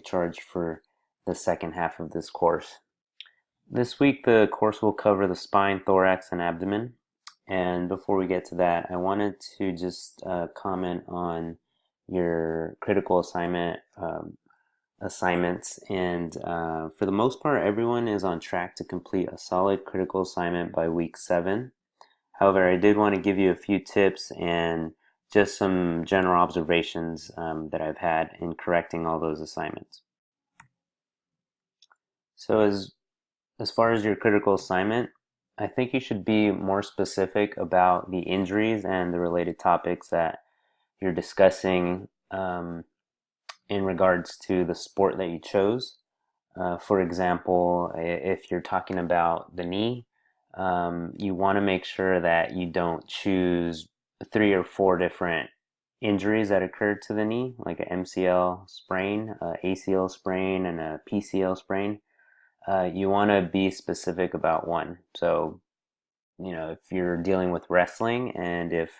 charged for the second half of this course. This week, the course will cover the spine, thorax, and abdomen. And before we get to that, I wanted to just comment on your critical assignments. And for the most part, everyone is on track to complete a solid critical assignment by week 7. However, I did want to give you a few tips and just some general observations that I've had in correcting all those assignments. So as far as your critical assignment, I think you should be more specific about the injuries and the related topics that you're discussing in regards to the sport that you chose. For example, if you're talking about the knee, you want to make sure that you don't choose 3 or 4 different injuries that occurred to the knee, like an MCL sprain, a ACL sprain, and a PCL sprain. You want to be specific about one. So, if you're dealing with wrestling and if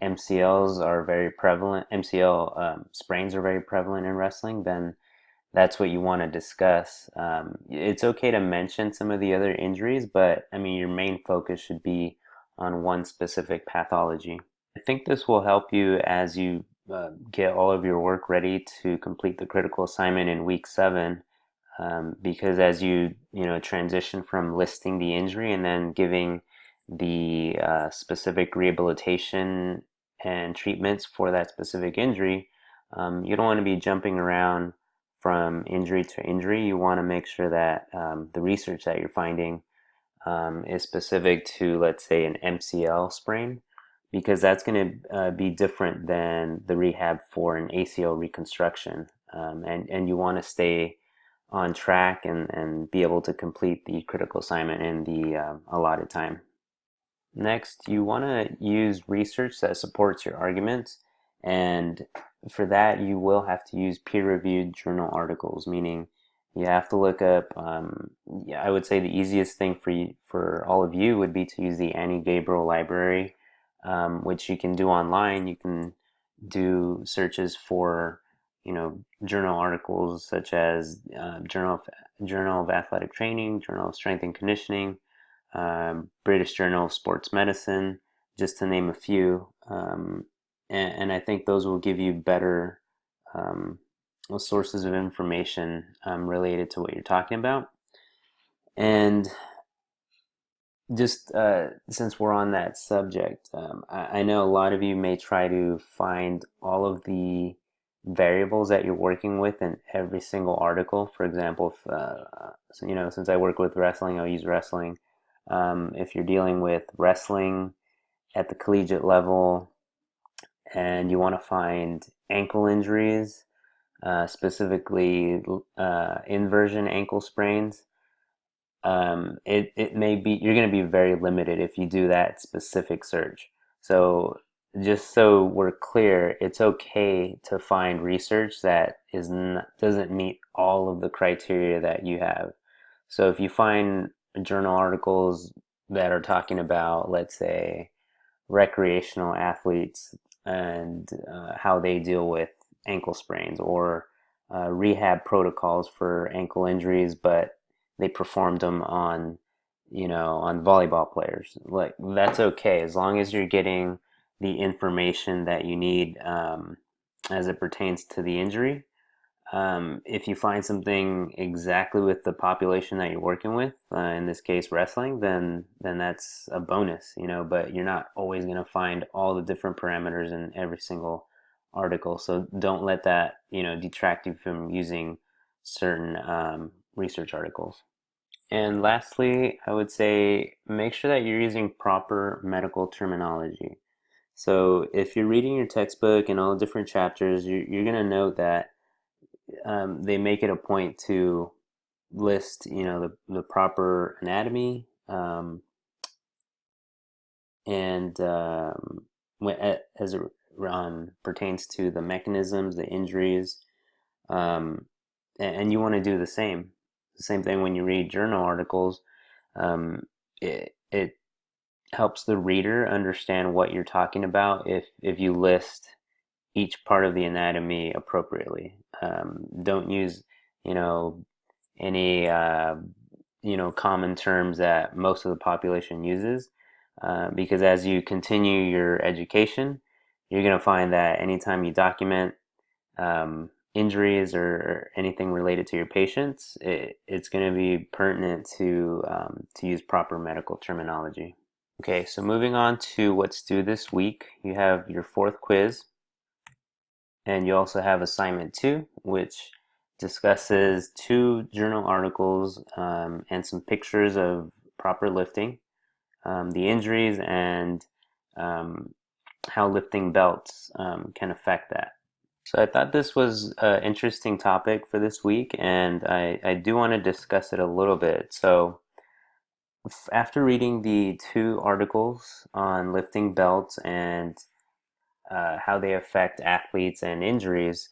MCLs are very prevalent, MCL sprains are very prevalent in wrestling, then that's what you want to discuss. It's okay to mention some of the other injuries, but I mean, your main focus should be on one specific pathology. I think this will help you as you get all of your work ready to complete the critical assignment in week 7, because as you transition from listing the injury and then giving the specific rehabilitation and treatments for that specific injury, you don't want to be jumping around from injury to injury. You want to make sure that the research that you're finding is specific to, let's say, an MCL sprain, because that's going to be different than the rehab for an ACL reconstruction. And you want to stay on track and be able to complete the critical assignment in the allotted time. Next, you want to use research that supports your arguments, and for that, you will have to use peer-reviewed journal articles, meaning you have to look up. Yeah, I would say the easiest thing for all of you would be to use the Annie Gabriel Library, which you can do online. You can do searches for journal articles such as Journal of Athletic Training, Journal of Strength and Conditioning, British Journal of Sports Medicine, just to name a few. And I think those will give you better sources of information related to what you're talking about. And just since we're on that subject, I know a lot of you may try to find all of the variables that you're working with in every single article. For example, if, since I work with wrestling, I'll use wrestling. If you're dealing with wrestling at the collegiate level and you want to find ankle injuries, specifically inversion ankle sprains, it may be you're going to be very limited if you do that specific search. So just so we're clear, it's okay to find research that doesn't meet all of the criteria that you have. So if you find journal articles that are talking about, let's say, recreational athletes and how they deal with ankle sprains, or rehab protocols for ankle injuries, but they performed them on volleyball players. Like, that's okay as long as you're getting the information that you need as it pertains to the injury. If you find something exactly with the population that you're working with, in this case wrestling, then that's a bonus, but you're not always going to find all the different parameters in every single article. So don't let that, detract you from using certain research articles. And lastly, I would say make sure that you're using proper medical terminology. So if you're reading your textbook and all the different chapters, you're going to note that they make it a point to list, the proper anatomy, and as it pertains to the mechanisms, the injuries, and you want to do the same. The same thing when you read journal articles. It helps the reader understand what you're talking about if you list each part of the anatomy appropriately. Don't use you know, any common terms that most of the population uses, because as you continue your education, you're going to find that anytime you document injuries or anything related to your patients, it's going to be pertinent to use proper medical terminology. Okay, so moving on to what's due this week, you have your fourth quiz, and you also have assignment two, which discusses two journal articles and some pictures of proper lifting, the injuries, and um, how lifting belts can affect that. So I thought this was an interesting topic for this week, and I do want to discuss it a little bit. So after reading the two articles on lifting belts and how they affect athletes and injuries,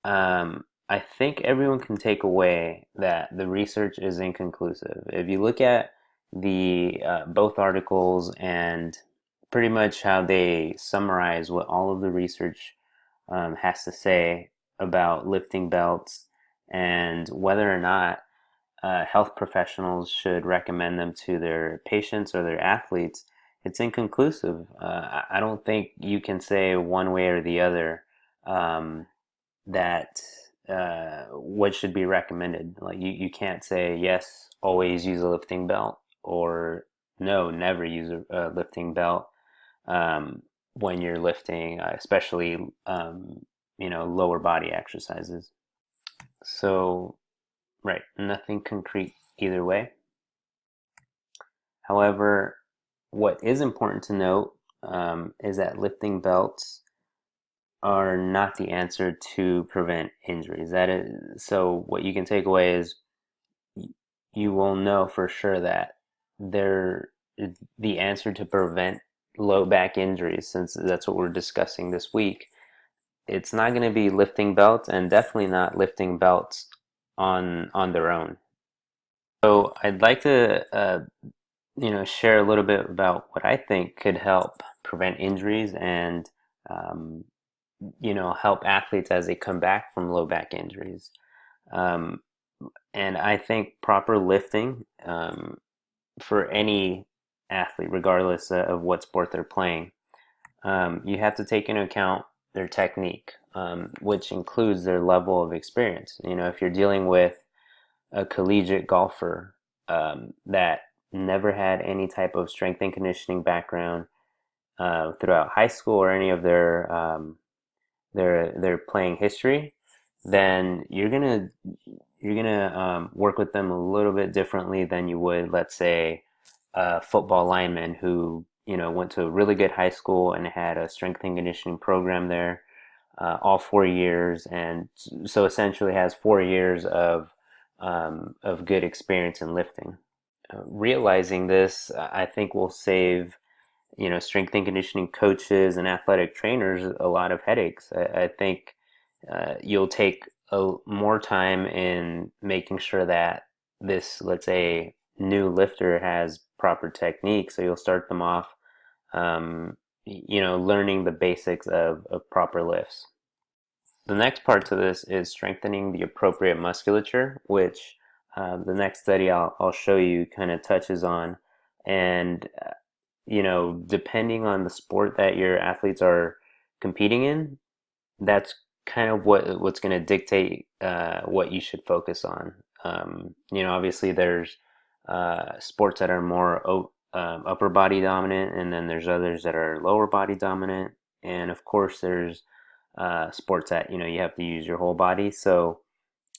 I think everyone can take away that the research is inconclusive. If you look at the both articles and pretty much how they summarize what all of the research has to say about lifting belts and whether or not health professionals should recommend them to their patients or their athletes, it's inconclusive. I don't think you can say one way or the other um, that what should be recommended. Like you can't say yes, always use a lifting belt, or no, never use a lifting belt um, when you're lifting, especially lower body exercises. So, right, nothing concrete either way. However, what is important to note is that lifting belts are not the answer to prevent injuries. That is, so what you can take away is you will know for sure that they're the answer to prevent low back injuries, since that's what we're discussing this week. It's not going to be lifting belts, and definitely not lifting belts on their own. So I'd like to share a little bit about what I think could help prevent injuries and um, help athletes as they come back from low back injuries. Um, and I think proper lifting for any athlete, regardless of what sport they're playing, you have to take into account their technique, which includes their level of experience. If you're dealing with a collegiate golfer that never had any type of strength and conditioning background throughout high school or any of their playing history, then you're gonna work with them a little bit differently than you would, let's say, a football lineman who went to a really good high school and had a strength and conditioning program there all 4 years, and so essentially has 4 years of good experience in lifting. Realizing this, I think will save strength and conditioning coaches and athletic trainers a lot of headaches. I think you'll take more time in making sure that this, let's say, new lifter has proper technique. So you'll start them off, learning the basics of proper lifts. The next part to this is strengthening the appropriate musculature, which the next study I'll show you kind of touches on. And depending on the sport that your athletes are competing in, that's kind of what's going to dictate what you should focus on. Obviously there's sports that are more upper body dominant, and then there's others that are lower body dominant, and of course there's sports that you have to use your whole body. So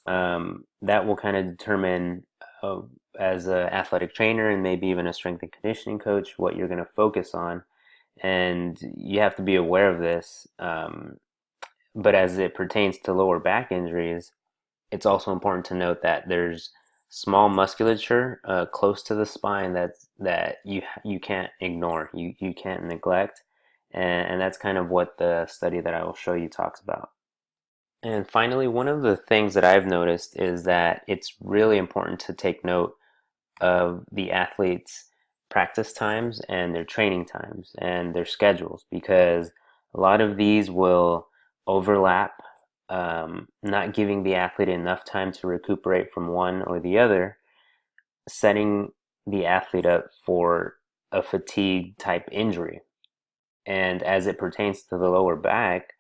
that will kind of determine as an athletic trainer and maybe even a strength and conditioning coach what you're going to focus on, and you have to be aware of this. But as it pertains to lower back injuries, it's also important to note that there's small musculature close to the spine that you can't ignore, you can't neglect, and that's kind of what the study that I will show you talks about. And finally, one of the things that I've noticed is that it's really important to take note of the athletes' practice times and their training times and their schedules, because a lot of these will overlap not giving the athlete enough time to recuperate from one or the other, setting the athlete up for a fatigue type injury. And as it pertains to the lower back,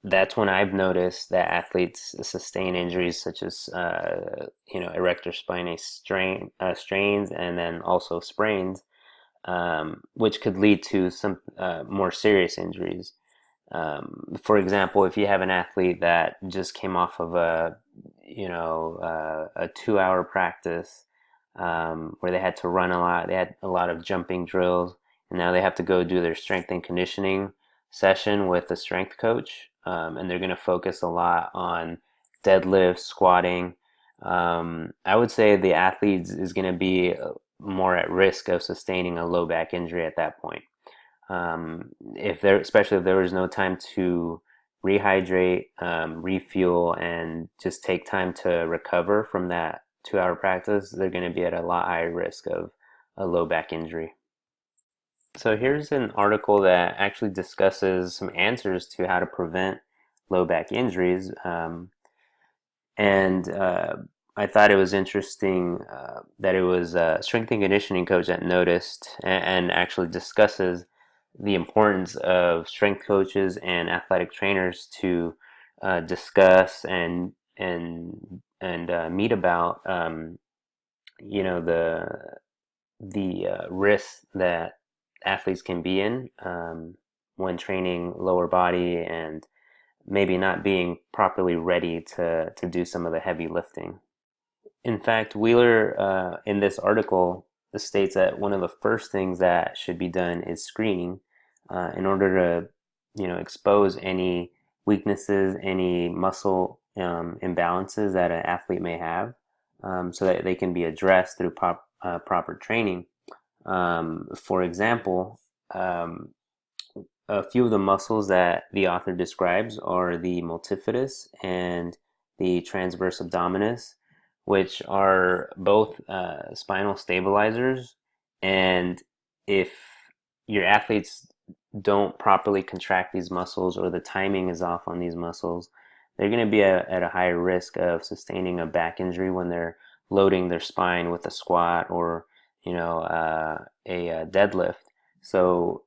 that's when I've noticed that athletes sustain injuries such as erector spinae strains, and then also sprains, which could lead to some more serious injuries. For example, if you have an athlete that just came off of a 2 hour practice where they had to run a lot, they had a lot of jumping drills, and now they have to go do their strength and conditioning session with a strength coach, and they're going to focus a lot on deadlifts, squatting. I would say the athlete is going to be more at risk of sustaining a low back injury at that point. If there, especially if there was no time to rehydrate, refuel, and just take time to recover from that 2 hour practice, they're going to be at a lot higher risk of a low back injury. So here's an article that actually discusses some answers to how to prevent low back injuries. And I thought it was interesting that it was a strength and conditioning coach that noticed and actually discusses the importance of strength coaches and athletic trainers to discuss and meet about the risks that athletes can be in when training lower body and maybe not being properly ready to do some of the heavy lifting. In fact, Wheeler, in this article, states that one of the first things that should be done is screening in order to, expose any weaknesses, any muscle imbalances that an athlete may have, so that they can be addressed through proper training. For example, a few of the muscles that the author describes are the multifidus and the transverse abdominis, which are both spinal stabilizers. And if your athletes don't properly contract these muscles, or the timing is off on these muscles, they're going to be at a higher risk of sustaining a back injury when they're loading their spine with a squat or a deadlift. So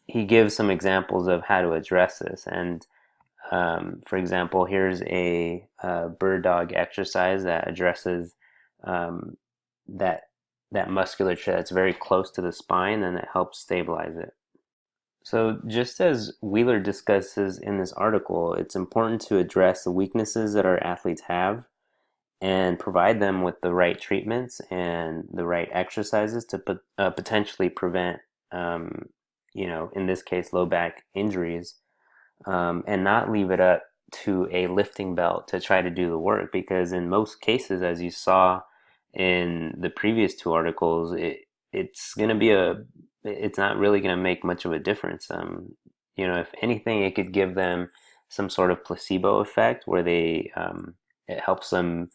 he gives some examples of how to address this. And for example, here's a bird dog exercise that addresses that musculature that's very close to the spine, and it helps stabilize it. So just as Wheeler discusses in this article, it's important to address the weaknesses that our athletes have and provide them with the right treatments and the right exercises to potentially prevent, in this case, low back injuries, and not leave it up to a lifting belt to try to do the work. Because in most cases, as you saw in the previous two articles, it's going to be it's not really going to make much of a difference. If anything, it could give them some sort of placebo effect where it helps them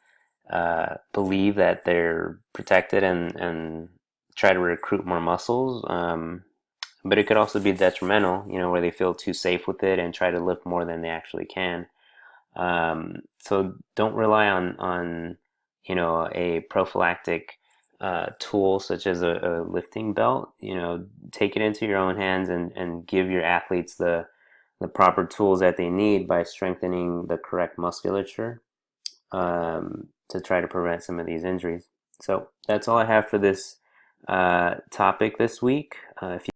believe that they're protected and try to recruit more muscles. But it could also be detrimental, where they feel too safe with it and try to lift more than they actually can. So don't rely on a prophylactic tool such as a lifting belt. Take it into your own hands and give your athletes the proper tools that they need by strengthening the correct musculature to try to prevent some of these injuries. So that's all I have for this topic this week. If